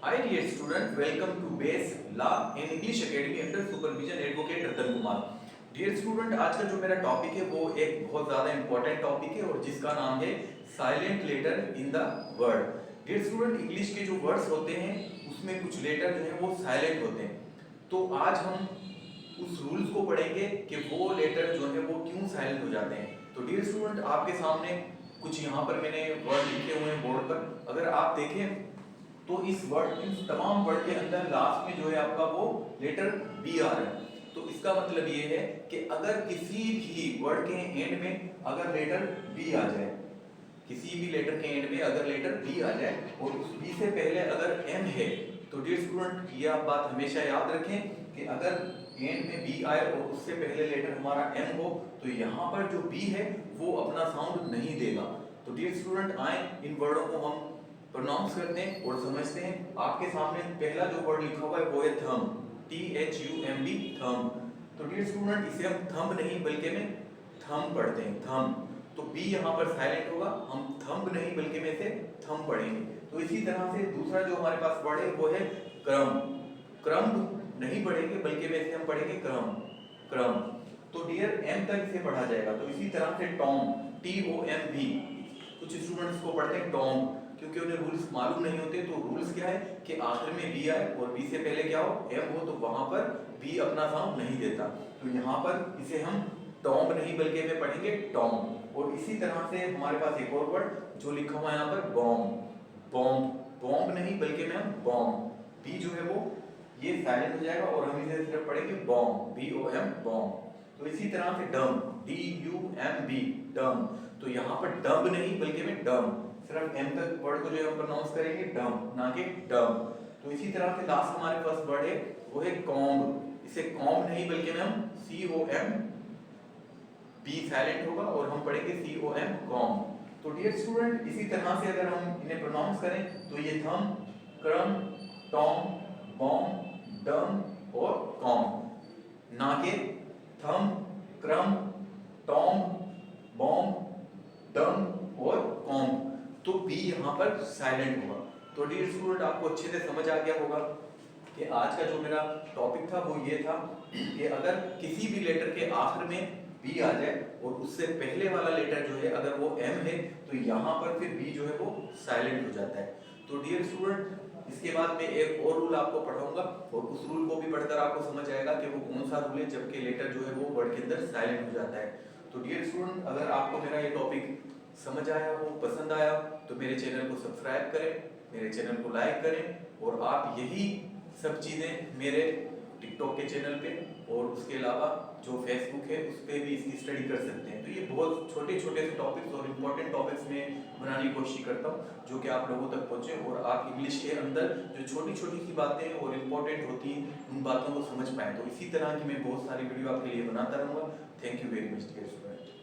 Hi dear student, welcome to Base Law in English Academy under supervision advocate Ratan Kumar. Dear student, आज का जो मेरा topic है वो एक बहुत ज़्यादा इंपॉर्टेंट टॉपिक है और जिसका नाम है silent letter in the word. Dear student, English के जो वर्ड्स होते हैं उसमें कुछ लेटर जो है वो साइलेंट होते हैं। तो आज हम उस रूल्स को पढ़ेंगे कि वो लेटर जो है वो क्यों साइलेंट हो जाते हैं। तो डियर स्टूडेंट, आपके सामने कुछ यहाँ पर मैंने वर्ड लिखे हुए हैं बोर्ड पर। अगर आप देखें तो इस वर्ड इन तमाम वर्ड के अंदर लास्ट में जो है आपका वो लेटर बी आ रहा है। तो इसका मतलब ये है कि अगर किसी भी वर्ड के एंड में अगर लेटर बी आ जाए, किसी भी लेटर के एंड में अगर लेटर बी आ जाए और उस बी से पहले अगर एम है, तो डियर स्टूडेंट ये आप बात हमेशा याद रखें कि अगर एंड में बी आए और उससे पहले लेटर हमारा एम हो तो यहाँ पर जो बी है वो अपना साउंड नहीं देगा। तो डियर स्टूडेंट, आए इन वर्डों को हम प्रोनाउंस करते हैं और समझते हैं। आपके सामने पहला जो वर्ड लिखा हुआ है वो है थंब, THUMB, थंब। तो डियर स्टूडेंट, इसे हम थंब नहीं बल्कि में थंब पढ़ते हैं, थंब। तो बी यहाँ पर साइलेंट होगा, हम थंब नहीं बल्कि में से थंब पढ़ेंगे। तो इसी तरह से दूसरा जो हमारे पास वर्ड है वो है क्रम। क्रम नहीं पढ़ेंगे बल्कि में से हम पढ़ेंगे क्रम, क्रम। तो डियर एम तक इसे पढ़ा जाएगा। तो इसी तरह से टॉम, TOMB। कुछ स्टूडेंट्स को पढ़ते हैं टॉम क्योंकि उन्हें रूल्स मालूम नहीं होते। तो रूल्स क्या है कि आखिर में बी आए और बी से पहले क्या हो, एम हो, तो वहां पर बी अपना साउंड नहीं देता। तो यहाँ पर इसे हम टॉम नहीं बल्कि में पढ़ेंगे टॉम। और इसी तरह से हमारे पास एक और वर्ड जो लिखा हुआ है यहाँ पर बॉम्ब, बॉम्ब, बॉम्ब नहीं बल्कि में हम बॉम्ब, बी जो है वो ये साइलेंट हो जाएगा और हम इसे सिर्फ पढ़ेंगे बॉम्ब, BOM, बॉम्ब। तो इसी तरह से डम, DUMB, डम। तो यहाँ पर डम्ब नहीं बल्कि में डम, सिर्फ एम तक वर्ड को जो हम प्रोनाउंस करेंगे डम, ना कि डम। तो इसी तरह से लास्ट हमारे पास वर्ड है वो है कॉम्ब। इसे कॉम्ब नहीं बल्कि में हम COM, बी साइलेंट होगा और हम पढ़ेंगे COM, कॉम्ब। तो डियर स्टूडेंट, इसी तरह से अगर हम इन्हें प्रोनाउंस करें तो ये थम, क्रम, टॉम, बॉम्ब, डम और कॉम्ब, ना कि थम, क्रम, टॉम, बॉम्ब, डम और कॉम्ब। तो बी यहाँ पर साइलेंट होगा। तो डियर स्टूडेंट, आपको अच्छे से समझ आ गया होगा कि आज का जो मेरा टॉपिक था वो ये था कि अगर किसी भी लेटर के आखिर में बी आ जाए और उससे पहले वाला लेटर जो है अगर वो एम है तो यहाँ पर फिर बी जो है वो साइलेंट हो जाता है। तो डियर स्टूडेंट, इसके बाद मैं एक और रूल आपको पढ़ाऊंगा और उस रूल को भी पढ़कर आपको समझ आएगा कि वो कौन सा रूल है जबकि लेटर जो है वो वर्ड के अंदर साइलेंट हो जाता है। तो डियर स्टूडेंट, अगर आपको मेरा ये टॉपिक समझ आया हो, पसंद आया तो मेरे चैनल को सब्सक्राइब करें, मेरे चैनल को लाइक करें और आप यही सब चीज़ें मेरे टिकटॉक के चैनल पे और उसके अलावा जो फेसबुक है उस पर भी इसकी स्टडी कर सकते हैं। तो ये बहुत छोटे छोटे से टॉपिक्स और इम्पोर्टेंट टॉपिक्स में बनाने की कोशिश करता हूँ जो कि आप लोगों तक पहुँचे और आप इंग्लिश के अंदर जो छोटी छोटी सी बातें और इम्पोर्टेंट होती हैं उन बातों को समझ पाएँ। तो इसी तरह की मैं बहुत सारी वीडियो आपके लिए बनाता रहूँगा। Thank you very much dear student.